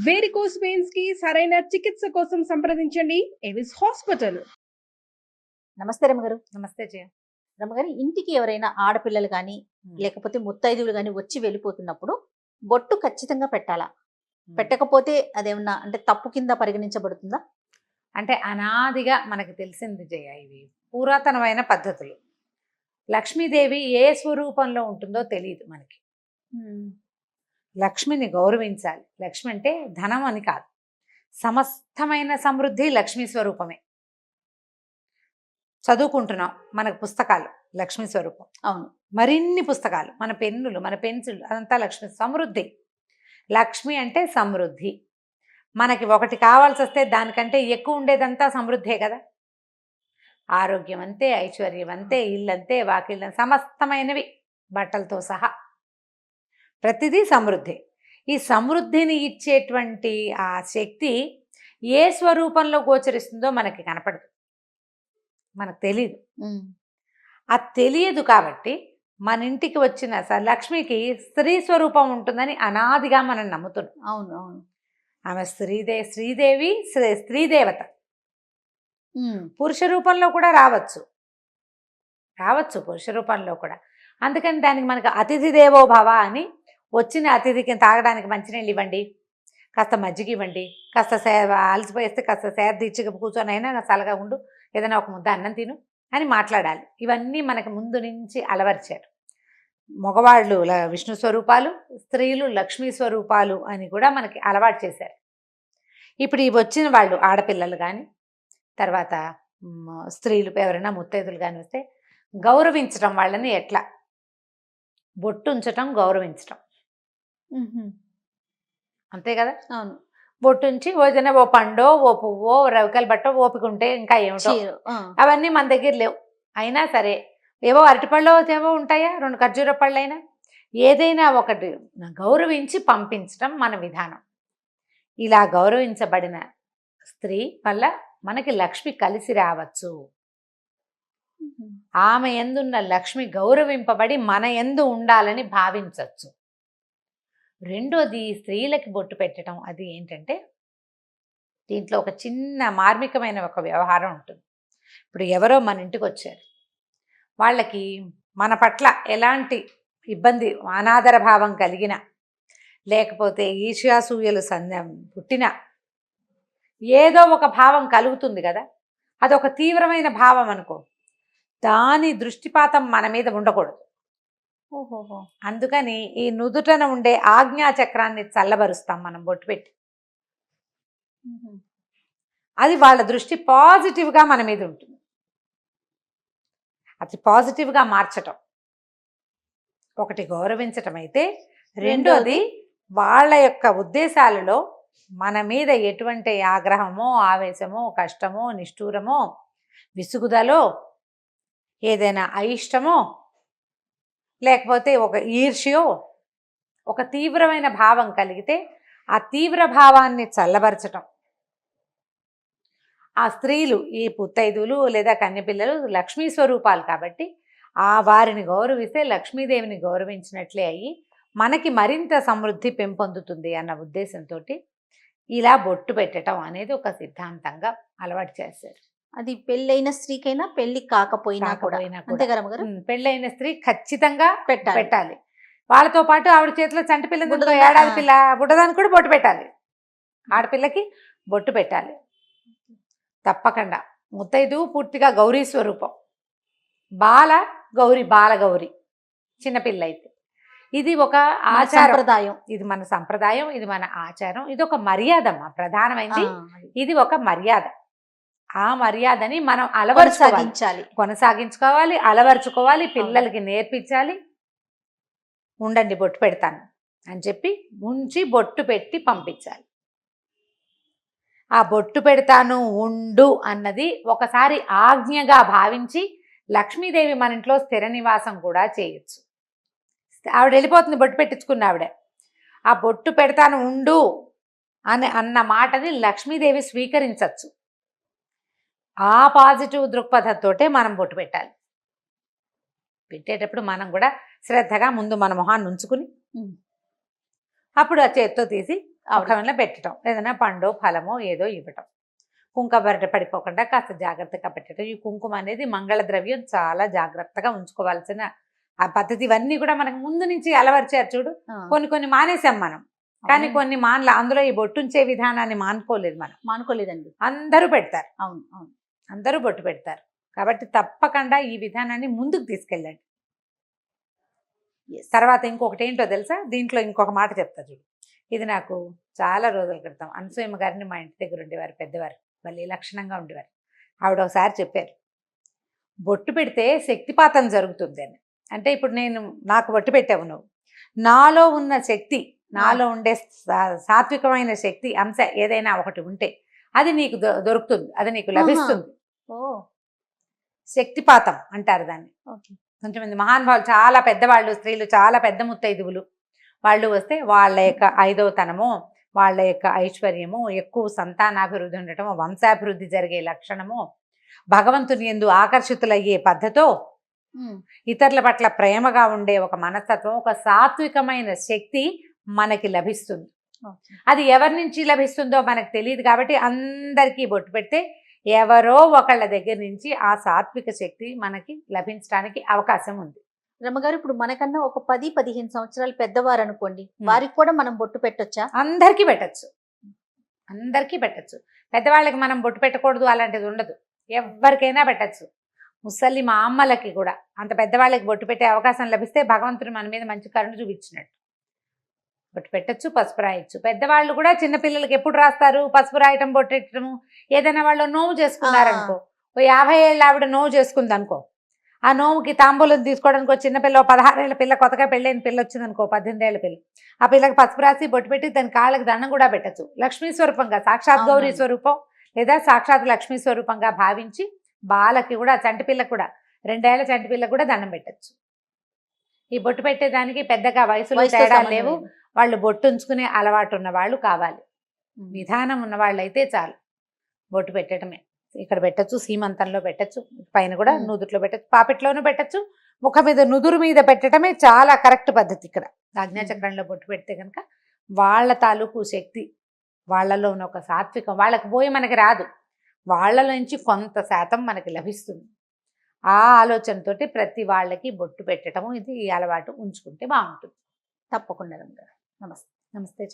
Varicose veins కి సరైన చికిత్స కోసం సంప్రదించండి ఎవిస్ హాస్పిటల్. నమస్తే రమ్మగారు. నమస్తే జయ. రమ్మగారు, ఇంటికి ఎవరైనా ఆడపిల్లలు కానీ లేకపోతే ముత్తైదువులు కానీ వచ్చి వెళ్ళిపోతున్నప్పుడు బొట్టు ఖచ్చితంగా పెట్టాలా? పెట్టకపోతే అదేమన్నా అంటే తప్పు కింద పరిగణించబడుతుందా? అంటే అనాదిగా మనకు తెలిసింది జయ, ఇవి పురాతనమైన పద్ధతులు. లక్ష్మీదేవి ఏ స్వరూపంలో ఉంటుందో తెలియదు మనకి. లక్ష్మిని గౌరవించాలి. లక్ష్మి అంటే ధనం అని కాదు, సమస్తమైన సమృద్ధి లక్ష్మీ స్వరూపమే. చదువుకుంటున్నాం, మనకు పుస్తకాలు లక్ష్మీ స్వరూపం. అవును, మరిన్ని పుస్తకాలు, మన పెన్నులు, మన పెన్సిళ్ళు, అదంతా లక్ష్మి సమృద్ధి. లక్ష్మి అంటే సమృద్ధి. మనకి ఒకటి కావాల్సి వస్తే దానికంటే ఎక్కువ ఉండేదంతా సమృద్ధే కదా. ఆరోగ్యం అంతే, ఐశ్వర్యం అంతే, ఇల్లంతే, వాకిళ్ళ సమస్తమైనవి బట్టలతో సహా ప్రతిదీ సమృద్ధి. ఈ సమృద్ధిని ఇచ్చేటువంటి ఆ శక్తి ఏ స్వరూపంలో గోచరిస్తుందో మనకి కనపడదు, మనకు తెలియదు. అది తెలియదు కాబట్టి మన ఇంటికి వచ్చిన లక్ష్మికి స్త్రీ స్వరూపం ఉంటుందని అనాదిగా మనం నమ్ముతున్నాం. అవును అవును, ఆమె శ్రీదేవి స్త్రీదేవత. పురుష రూపంలో కూడా రావచ్చు పురుష రూపంలో కూడా. అందుకని దానికి మనకు అతిథి దేవో భవ అని, వచ్చిన అతిథికి తాగడానికి మంచినీళ్ళు ఇవ్వండి, కాస్త మజ్జిగ ఇవ్వండి, కాస్త అలసిపోయేస్తే కాస్త సేద తీర్చి కూర్చొని అయినా చల్లగా ఉండు, ఏదైనా ఒక ముద్ద అన్నం తిను అని మాట్లాడాలి. ఇవన్నీ మనకు ముందు నుంచి అలవర్చారు. మగవాళ్ళు విష్ణు స్వరూపాలు, స్త్రీలు లక్ష్మీ స్వరూపాలు అని కూడా మనకి అలవాటు చేశారు. ఇప్పుడు ఇవి వచ్చిన వాళ్ళు ఆడపిల్లలు కానీ, తర్వాత స్త్రీలు ఎవరైనా ముత్తైదులు కానీ వస్తే గౌరవించటం, వాళ్ళని ఎట్లా బొట్టు ఉంచటం, గౌరవించటం అంతే కదా. అవును, బొట్టు ఉంచి ఏదైనా ఓ పండో, ఓ పువ్వో, రవికల బట్టో, ఓపిక ఉంటే ఇంకా ఏమిటో, అవన్నీ మన దగ్గర లేవు. అయినా సరే ఏవో అరటిపళ్ళు ఏవో ఉంటాయా, 2 ఖర్జూర పళ్ళైనా ఏదైనా ఒకటి గౌరవించి పంపించటం మన విధానం. ఇలా గౌరవించబడిన స్త్రీ వల్ల మనకి లక్ష్మి కలిసి రావచ్చు. ఆమె యందున్న లక్ష్మి గౌరవింపబడి మన యందు ఉండాలని భావించవచ్చు. రెండోది, స్త్రీలకి బొట్టు పెట్టడం అది ఏంటంటే, దీంట్లో ఒక చిన్న మార్మికమైన ఒక వ్యవహారం ఉంటుంది. ఇప్పుడు ఎవరో మన ఇంటికి వచ్చారు, వాళ్ళకి మన పట్ల ఎలాంటి ఇబ్బంది, అనాదర భావం కలిగిన, లేకపోతే ఈర్ష్యాసూయలు పుట్టిన ఏదో ఒక భావం కలుగుతుంది కదా. అదొక తీవ్రమైన భావం అనుకో, దాని దృష్టిపాతం మన మీద ఉండకూడదు. ఓహోహో, అందుకని ఈ నుదుటన ఉండే ఆజ్ఞాచక్రాన్ని చల్లబరుస్తాం మనం బొట్టు పెట్టి. అది వాళ్ళ దృష్టి పాజిటివ్గా మన మీద ఉంటుంది. అది పాజిటివ్గా మార్చటం ఒకటి గౌరవించటం అయితే, రెండోది వాళ్ళ యొక్క ఉద్దేశాలలో మన మీద ఎటువంటి ఆగ్రహమో, ఆవేశమో, కష్టమో, నిష్ఠూరమో, విసుగుదలో, ఏదైనా అయిష్టమో, లేకపోతే ఒక ఈర్ష్యో, ఒక తీవ్రమైన భావం కలిగితే ఆ తీవ్ర భావాన్ని చల్లబరచటం. ఆ స్త్రీలు, ఈ పుత్తైదులు లేదా కన్యపిల్లలు లక్ష్మీ స్వరూపాలు కాబట్టి వారిని గౌరవిస్తే లక్ష్మీదేవిని గౌరవించినట్లే అయ్యి మనకి మరింత సమృద్ధి పెంపొందుతుంది అన్న ఉద్దేశంతో ఇలా బొట్టు పెట్టడం అనేది ఒక సిద్ధాంతంగా అలవాటు చేశారు. అది పెళ్ళైన స్త్రీకైనా పెళ్లి కాకపోయినా కూడా అంతే కదా గారు. పెళ్ళైన స్త్రీ ఖచ్చితంగా పెట్టాలి. వాళ్ళతో పాటు ఆవిడ చేతిలో చంటి పిల్ల, ఏడాది పిల్ల, బుడ్డదానికి కూడా బొట్టు పెట్టాలి. ఆడపిల్లకి బొట్టు పెట్టాలి తప్పకుండా. ముత్తైదు పూర్తిగా గౌరీ స్వరూపం, బాలగౌరి చిన్నపిల్ల అయితే. ఇది ఒక ఆచారం, ఇది మన సంప్రదాయం, ఇది మన ఆచారం, ఇది ఒక మర్యాదమ్మా. ప్రధానమైనది ఇది ఒక మర్యాద. ఆ మర్యాదని మనం కొనసాగించుకోవాలి, అలవర్చుకోవాలి, పిల్లలకి నేర్పించాలి. ఉండండి బొట్టు పెడతాను అని చెప్పి ఉంచి బొట్టు పెట్టి పంపించాలి. ఆ బొట్టు పెడతాను ఉండు అన్నది ఒకసారి ఆజ్ఞగా భావించి లక్ష్మీదేవి మన ఇంట్లో స్థిర నివాసం కూడా చేయొచ్చు. ఆవిడ వెళ్ళిపోతుంది బొట్టు పెట్టించుకున్న ఆవిడ. ఆ బొట్టు పెడతాను ఉండు అన్న మాటని లక్ష్మీదేవి స్వీకరించవచ్చు. ఆ పాజిటివ్ దృక్పథంతోటే మనం బొట్టు పెట్టాలి. పెట్టేటప్పుడు మనం కూడా శ్రద్ధగా ముందు మన మొహాన్ని ఉంచుకుని అప్పుడు ఆ చేత్తో తీసి ముఖంలో పెట్టడం, ఏదైనా పండో ఫలమో ఏదో ఇవ్వటం, కుంకుమ పడిపోకుండా కాస్త జాగ్రత్తగా పెట్టడం. ఈ కుంకుమ అనేది మంగళ ద్రవ్యం, చాలా జాగ్రత్తగా ఉంచుకోవాల్సిన ఆ పద్ధతి. ఇవన్నీ కూడా మనకు ముందు నుంచి అలవర్చారు చూడు. కొన్ని కొన్ని మానేసాం మనం, కానీ కొన్ని మానల. అందులో ఈ బొట్టుంచే విధానాన్ని మానుకోలేదు మనం. మానుకోలేదండి. అందరూ పెడతారు. అవును అవును. అందరూ బొట్టు పెడతారు. కాబట్టి తప్పకుండా ఈ విధానాన్ని ముందుకు తీసుకెళ్ళండి. తర్వాత ఇంకొకటి ఏంటో తెలుసా, దీంట్లో ఇంకొక మాట చెప్తా చూడు. ఇది నాకు చాలా రోజుల క్రితం అనసూయమ్మ గారిని మా ఇంటి దగ్గర ఉండేవారు, పెద్దవారు, వాళ్ళు లక్షణంగా ఉండేవారు. ఆవిడ ఒకసారి చెప్పారు, బొట్టు పెడితే శక్తిపాతం జరుగుతుంది అని. అంటే ఇప్పుడు నాకు బొట్టు పెట్టావు నువ్వు, నాలో ఉన్న శక్తి, నాలో ఉండే సాత్వికమైన శక్తి అంశ ఏదైనా ఒకటి ఉంటే అది నీకు దొరుకుతుంది, అది నీకు లభిస్తుంది. శక్తిపాతం అంటారు దాన్ని. కొంచెమంది మహానుభావులు, చాలా పెద్దవాళ్ళు, స్త్రీలు, చాలా పెద్ద ముత్తైదువులు వాళ్ళు వస్తే వాళ్ళ యొక్క 5వ తనము, వాళ్ళ యొక్క ఐశ్వర్యము, ఎక్కువ సంతానాభివృద్ధి ఉండటము, వంశాభివృద్ధి జరిగే లక్షణము, భగవంతుని యందు ఆకర్షితులయ్యే పద్ధతో, ఇతరుల పట్ల ప్రేమగా ఉండే ఒక మనస్తత్వం, ఒక సాత్వికమైన శక్తి మనకి లభిస్తుంది. అది ఎవరి నుంచి లభిస్తుందో మనకు తెలియదు. కాబట్టి అందరికీ బొట్టు పెడితే ఎవరో ఒకళ్ళ దగ్గర నుంచి ఆ సాత్విక శక్తి మనకి లభించడానికి అవకాశం ఉంది. రమ్మగారు, ఇప్పుడు మనకన్నా ఒక 10-15 సంవత్సరాలు పెద్దవారు అనుకోండి, వారికి కూడా మనం బొట్టు పెట్టొచ్చా? అందరికీ పెట్టచ్చు, అందరికీ పెట్టచ్చు. పెద్దవాళ్ళకి మనం బొట్టు పెట్టకూడదు అలాంటిది ఉండదు, ఎవరికైనా పెట్టచ్చు. ముసలి మా అమ్మలకి కూడా, అంత పెద్దవాళ్ళకి బొట్టు పెట్టే అవకాశం లభిస్తే భగవంతుడు మన మీద మంచి కరుణ చూపించినట్టు. బొట్టు పెట్టచ్చు, పసుపు రాయొచ్చు. పెద్దవాళ్ళు కూడా చిన్నపిల్లలకి ఎప్పుడు రాస్తారు పసుపు రాయటం, బొట్టు పెట్టడము? ఏదైనా వాళ్ళు నోవు చేసుకున్నారనుకో, ఓ 50 ఏళ్ళ ఆవిడ నోవు చేసుకుంది అనుకో, ఆ నోవుకి తాంబూలం తీసుకోవడానికి చిన్నపిల్ల, 16 ఏళ్ళ పిల్ల, కొత్తగా పెళ్ళైన పిల్ల వచ్చింది అనుకో, 18 ఏళ్ళ పిల్ల, ఆ పిల్లకి పసుపు రాసి బొట్టు పెట్టి దాని కాళ్ళకి దండం కూడా పెట్టచ్చు. లక్ష్మీ స్వరూపంగా, సాక్షాత్ గౌరీ స్వరూపం లేదా సాక్షాత్ లక్ష్మీ స్వరూపంగా భావించి బాలకి కూడా, చంటి పిల్లకి కూడా, 2 ఏళ్ల చంటి పిల్లకి కూడా దండం పెట్టచ్చు. ఈ బొట్టు పెట్టేదానికి పెద్దగా వయసులో తేడా లేవు. వాళ్ళు బొట్టు ఉంచుకునే అలవాటు ఉన్న వాళ్ళు కావాలి, విధానం ఉన్న వాళ్ళు అయితే చాలు. బొట్టు పెట్టడమే ఇక్కడ పెట్టచ్చు, సీమంతంలో పెట్టచ్చు, పైన కూడా నుదుట్లో పెట్టచ్చు, పాపిట్లోనూ పెట్టచ్చు, ముఖం మీద నుదురు మీద పెట్టడమే చాలా కరెక్ట్ పద్ధతి. ఇక్కడ ఆజ్ఞాచక్రంలో బొట్టు పెడితే కనుక వాళ్ళ తాలూకు శక్తి, వాళ్ళలో ఉన్న ఒక సాత్వికం వాళ్ళకి పోయి మనకి రాదు, వాళ్ళలో నుంచి కొంత శాతం మనకి లభిస్తుంది. ఆ ఆలోచనతోటి ప్రతి వాళ్ళకి బొట్టు పెట్టడము, ఇది ఈ అలవాటు ఉంచుకుంటే బాగుంటుంది. తప్పకుండా రమ్మగారు. నమస్తే. నమస్తే.